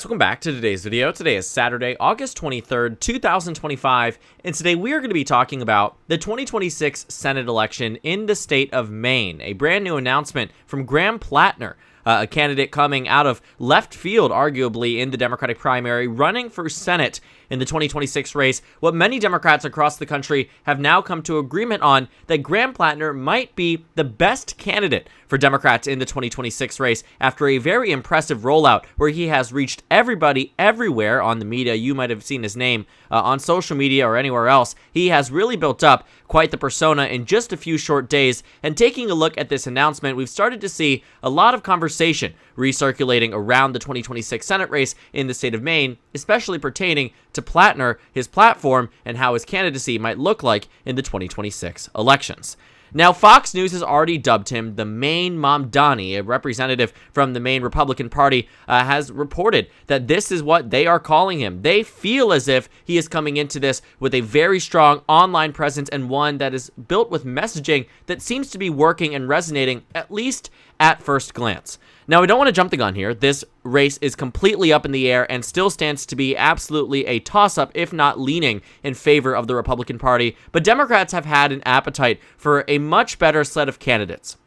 Welcome back to today's video. Today is Saturday, August 23rd, 2025, and today we are going to be talking about the 2026 Senate election in the state of Maine, a brand new announcement from Graham Platner, a candidate coming out of left field, arguably, in the Democratic primary, running for Senate in the 2026 race. What many Democrats across the country have now come to agreement on, that Graham Platner might be the best candidate for Democrats in the 2026 race after a very impressive rollout where he has reached everybody everywhere on the media. You might have seen his name on social media or anywhere else. He has really built up quite the persona in just a few short days, and taking a look at this announcement, we've started to see a lot of conversation recirculating around the 2026 Senate race in the state of Maine, especially pertaining to Platner, his platform, and how his candidacy might look like in the 2026 elections. Now, Fox News has already dubbed him the Maine Mamdani. A representative from the Maine Republican Party has reported that this is what they are calling him. They feel as if he is coming into this with a very strong online presence, and one that is built with messaging that seems to be working and resonating, at least at first glance. Now, we don't want to jump the gun here. This race is completely up in the air and still stands to be absolutely a toss-up, if not leaning in favor of the Republican Party. But Democrats have had an appetite for a much better set of candidates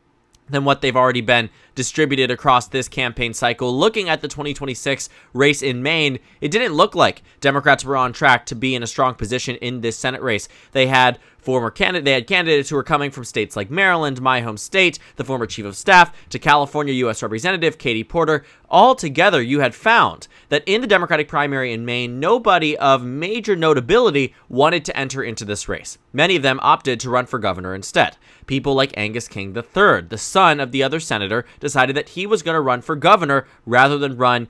than what they've already been distributed across this campaign cycle. Looking at the 2026 race in Maine, it didn't look like Democrats were on track to be in a strong position in this Senate race. They had candidates who were coming from states like Maryland, my home state, the former chief of staff, to California U.S. Representative Katie Porter. All together, you had found that in the Democratic primary in Maine, nobody of major notability wanted to enter into this race. Many of them opted to run for governor instead. People like Angus King III, the son of the other senator, decided that he was going to run for governor rather than run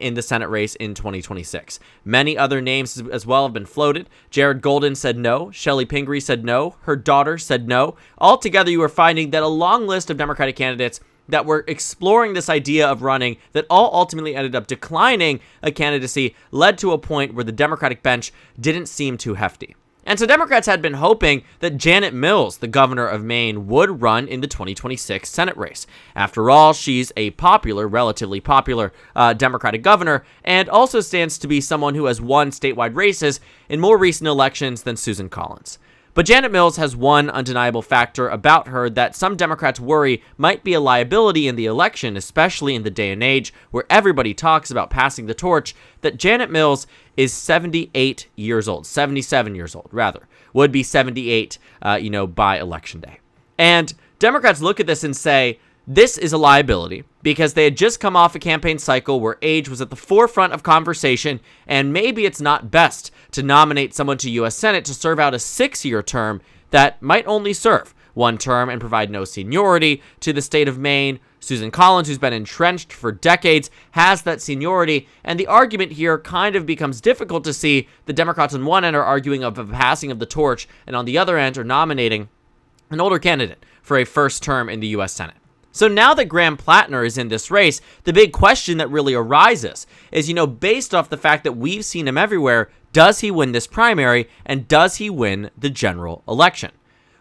in the Senate race in 2026. Many other names as well have been floated. Jared Golden said no. Shelley Pingree said no. Her daughter said no. Altogether, you are finding that a long list of Democratic candidates that were exploring this idea of running that all ultimately ended up declining a candidacy led to a point where the Democratic bench didn't seem too hefty. And so Democrats had been hoping that Janet Mills, the governor of Maine, would run in the 2026 Senate race. After all, she's a relatively popular Democratic governor, and also stands to be someone who has won statewide races in more recent elections than Susan Collins. But Janet Mills has one undeniable factor about her that some Democrats worry might be a liability in the election, especially in the day and age where everybody talks about passing the torch, that Janet Mills is 78 years old, 77 years old, rather, would be 78, by election day. And Democrats look at this and say, this is a liability because they had just come off a campaign cycle where age was at the forefront of conversation, and maybe it's not best to nominate someone to U.S. Senate to serve out a 6-year term that might only serve one term and provide no seniority to the state of Maine. Susan Collins, who's been entrenched for decades, has that seniority, and the argument here kind of becomes difficult to see. The Democrats on one end are arguing of a passing of the torch, and on the other end are nominating an older candidate for a first term in the U.S. Senate. So now that Graham Platner is in this race, the big question that really arises is, based off the fact that we've seen him everywhere, does he win this primary, and does he win the general election?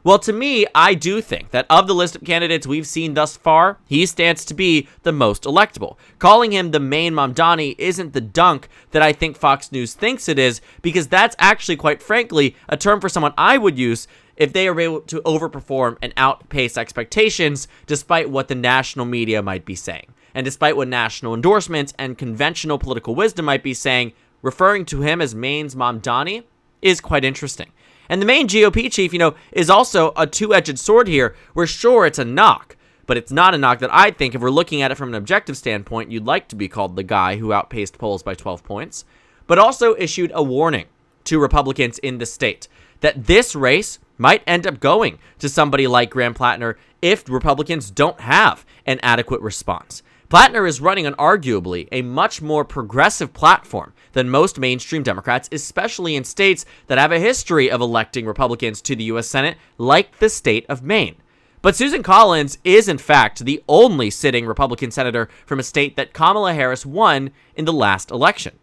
Well, to me, I do think that of the list of candidates we've seen thus far, he stands to be the most electable. Calling him the Maine Mamdani isn't the dunk that I think Fox News thinks it is, because that's actually, quite frankly, a term for someone I would use if they are able to overperform and outpace expectations despite what the national media might be saying. And despite what national endorsements and conventional political wisdom might be saying, referring to him as Maine's Mamdani is quite interesting. And the Maine GOP chief, is also a two-edged sword here, where sure, it's a knock, but it's not a knock that I think, if we're looking at it from an objective standpoint, you'd like to be called the guy who outpaced polls by 12 points, but also issued a warning to Republicans in the state that this race might end up going to somebody like Graham Platner if Republicans don't have an adequate response. Platner is running on arguably a much more progressive platform than most mainstream Democrats, especially in states that have a history of electing Republicans to the U.S. Senate, like the state of Maine. But Susan Collins is, in fact, the only sitting Republican senator from a state that Kamala Harris won in the last election.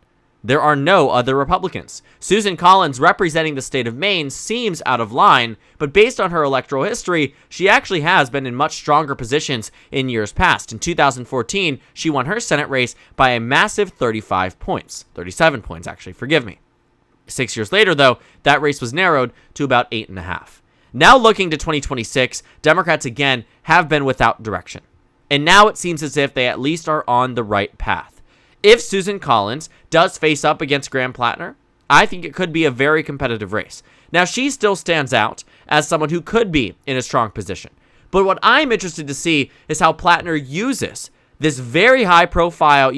there are no other Republicans. Susan Collins, representing the state of Maine, seems out of line, but based on her electoral history, she actually has been in much stronger positions in years past. In 2014, she won her Senate race by a massive 35 points. 37 points, actually, forgive me. 6 years later, though, that race was narrowed to about 8.5. Now looking to 2026, Democrats again have been without direction. And now it seems as if they at least are on the right path. If Susan Collins does face up against Graham Platner, I think it could be a very competitive race. Now, she still stands out as someone who could be in a strong position. But what I'm interested to see is how Platner uses this very high-profile,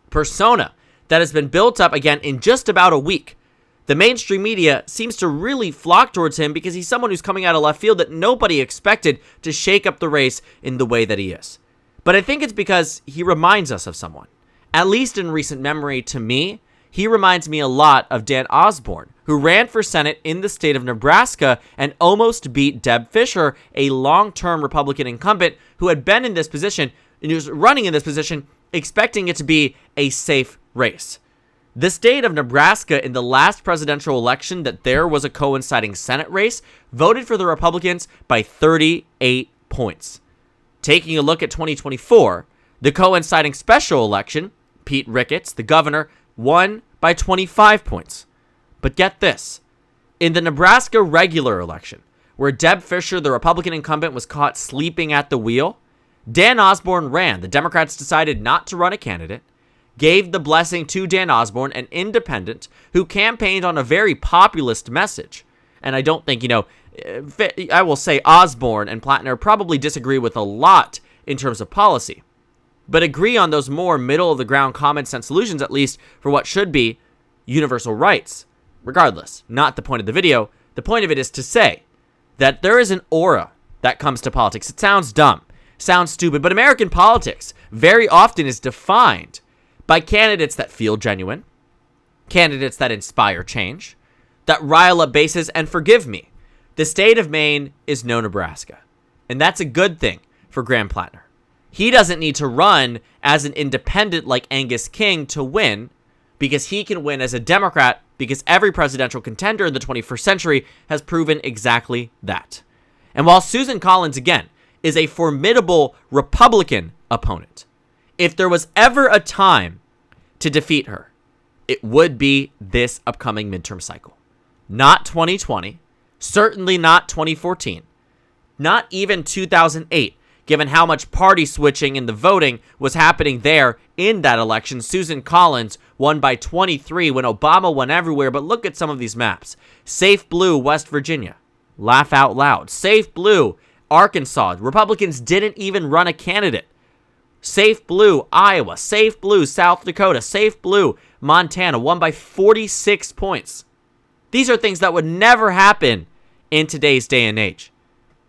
persona that has been built up, again, in just about a week. The mainstream media seems to really flock towards him because he's someone who's coming out of left field that nobody expected to shake up the race in the way that he is. But I think it's because he reminds us of someone. At least in recent memory, to me, he reminds me a lot of Dan Osborne, who ran for Senate in the state of Nebraska and almost beat Deb Fischer, a long-term Republican incumbent who had been in this position and who was running in this position expecting it to be a safe race. The state of Nebraska, in the last presidential election that there was a coinciding Senate race, voted for the Republicans by 38 points. Taking a look at 2024, the coinciding special election, Pete Ricketts, the governor, won by 25 points. But get this. In the Nebraska regular election, where Deb Fischer, the Republican incumbent, was caught sleeping at the wheel, Dan Osborne ran. The Democrats decided not to run a candidate, gave the blessing to Dan Osborne, an independent who campaigned on a very populist message. And I don't think, I will say Osborne and Platner probably disagree with a lot in terms of policy, but agree on those more middle-of-the-ground common-sense solutions, at least for what should be universal rights. Regardless, not the point of the video. The point of it is to say that there is an aura that comes to politics. It sounds dumb, sounds stupid, but American politics very often is defined by candidates that feel genuine, candidates that inspire change, that rile up bases, and forgive me, the state of Maine is no Nebraska. And that's a good thing for Graham Platner. He doesn't need to run as an independent like Angus King to win, because he can win as a Democrat, because every presidential contender in the 21st century has proven exactly that. And while Susan Collins, again, is a formidable Republican opponent, if there was ever a time to defeat her, it would be this upcoming midterm cycle. Not 2020, certainly not 2014, not even 2008. Given how much party switching in the voting was happening there in that election. Susan Collins won by 23 when Obama won everywhere, but look at some of these maps. Safe blue, West Virginia. Laugh out loud. Safe blue, Arkansas. Republicans didn't even run a candidate. Safe blue, Iowa. Safe blue, South Dakota. Safe blue, Montana. Won by 46 points. These are things that would never happen in today's day and age.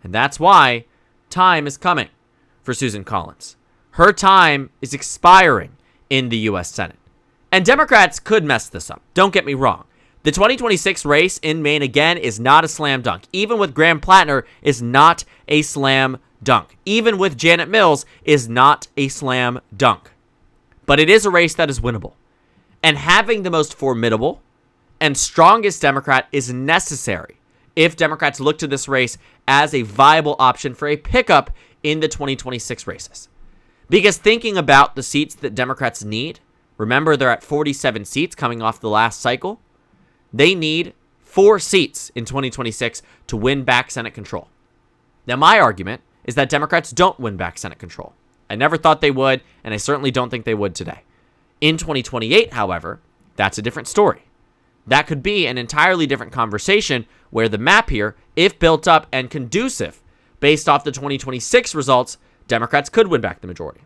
And that's why time is coming for Susan Collins. Her time is expiring in the U.S. Senate. And Democrats could mess this up. Don't get me wrong. The 2026 race in Maine, again, is not a slam dunk. Even with Graham Platner, is not a slam dunk. Even with Janet Mills, is not a slam dunk. But it is a race that is winnable. And having the most formidable and strongest Democrat is necessary if Democrats look to this race as a viable option for a pickup in the 2026 races. Because thinking about the seats that Democrats need, remember they're at 47 seats coming off the last cycle, they need 4 seats in 2026 to win back Senate control. Now, my argument is that Democrats don't win back Senate control. I never thought they would, and I certainly don't think they would today. In 2028, however, that's a different story. That could be an entirely different conversation where the map here, if built up and conducive based off the 2026 results, Democrats could win back the majority.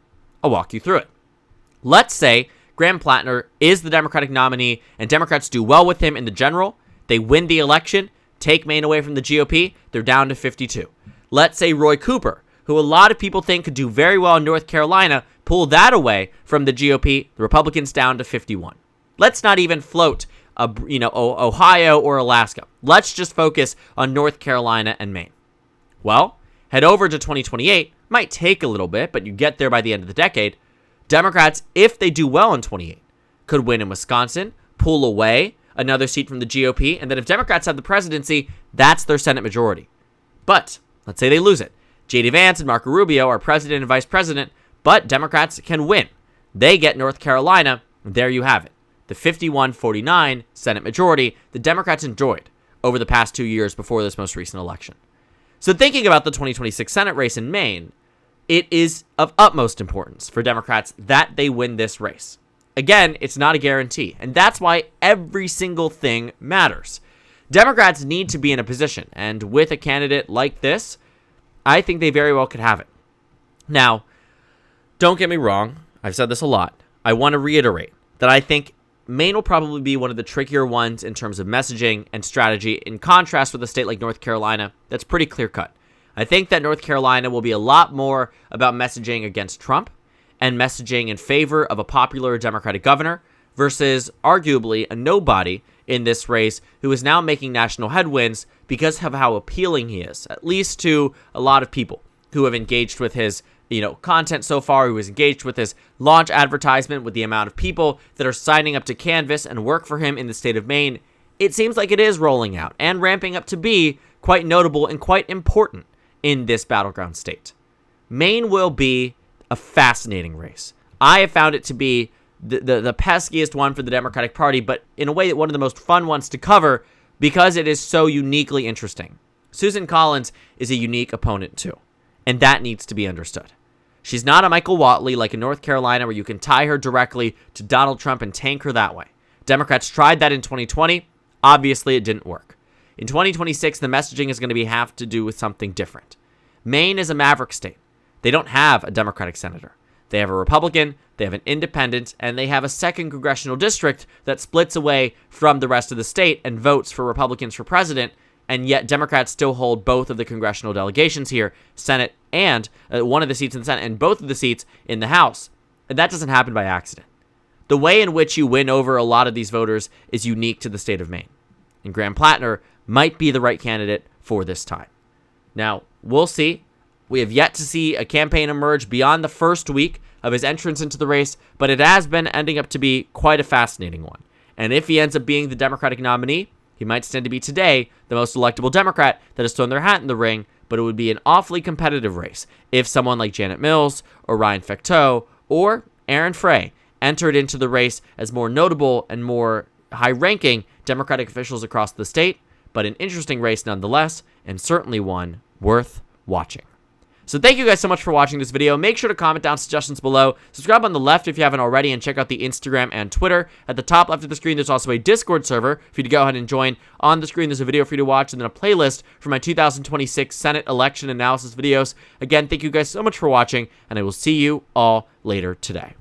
I'll walk you through it. Let's say Graham Platner is the Democratic nominee and Democrats do well with him in the general. They win the election, take Maine away from the GOP. They're down to 52. Let's say Roy Cooper, who a lot of people think could do very well in North Carolina, pull that away from the GOP. The Republicans down to 51. Let's not even float Ohio or Alaska. Let's just focus on North Carolina and Maine. Well, head over to 2028. Might take a little bit, but you get there by the end of the decade. Democrats, if they do well in 28, could win in Wisconsin, pull away another seat from the GOP, and then if Democrats have the presidency, that's their Senate majority. But let's say they lose it. J.D. Vance and Marco Rubio are president and vice president, but Democrats can win. They get North Carolina, and there you have it. The 51-49 Senate majority the Democrats enjoyed over the past 2 years before this most recent election. So thinking about the 2026 Senate race in Maine, it is of utmost importance for Democrats that they win this race. Again, it's not a guarantee, and that's why every single thing matters. Democrats need to be in a position, and with a candidate like this, I think they very well could have it. Now, don't get me wrong, I've said this a lot. I want to reiterate that I think Maine will probably be one of the trickier ones in terms of messaging and strategy, in contrast with a state like North Carolina that's pretty clear-cut. I think that North Carolina will be a lot more about messaging against Trump and messaging in favor of a popular Democratic governor versus arguably a nobody in this race who is now making national headwinds because of how appealing he is, at least to a lot of people who have engaged with his content so far, who has engaged with his launch advertisement, with the amount of people that are signing up to canvass and work for him in the state of Maine. It seems like it is rolling out and ramping up to be quite notable and quite important in this battleground state. Maine will be a fascinating race. I have found it to be the peskiest one for the Democratic Party, but in a way one of the most fun ones to cover because it is so uniquely interesting. Susan Collins is a unique opponent too, and that needs to be understood. She's not a Michael Whatley like in North Carolina where you can tie her directly to Donald Trump and tank her that way. Democrats tried that in 2020. Obviously, it didn't work. In 2026, the messaging is going to have to do with something different. Maine is a maverick state. They don't have a Democratic senator. They have a Republican, they have an independent, and they have a second congressional district that splits away from the rest of the state and votes for Republicans for president, and yet Democrats still hold both of the congressional delegations here, Senate and one of the seats in the Senate and both of the seats in the House. And that doesn't happen by accident. The way in which you win over a lot of these voters is unique to the state of Maine. And Graham Platner might be the right candidate for this time. Now, we'll see. We have yet to see a campaign emerge beyond the first week of his entrance into the race, but it has been ending up to be quite a fascinating one. And if he ends up being the Democratic nominee, he might stand to be today the most electable Democrat that has thrown their hat in the ring, but it would be an awfully competitive race if someone like Janet Mills or Ryan Fecteau or Aaron Frey entered into the race as more notable and more high-ranking Democratic officials across the state, but an interesting race nonetheless, and certainly one worth watching. So thank you guys so much for watching this video. Make sure to comment down suggestions below. Subscribe on the left if you haven't already, and check out the Instagram and Twitter. At the top left of the screen, there's also a Discord server for you to go ahead and join. On the screen, there's a video for you to watch, and then a playlist for my 2026 Senate election analysis videos. Again, thank you guys so much for watching, and I will see you all later today.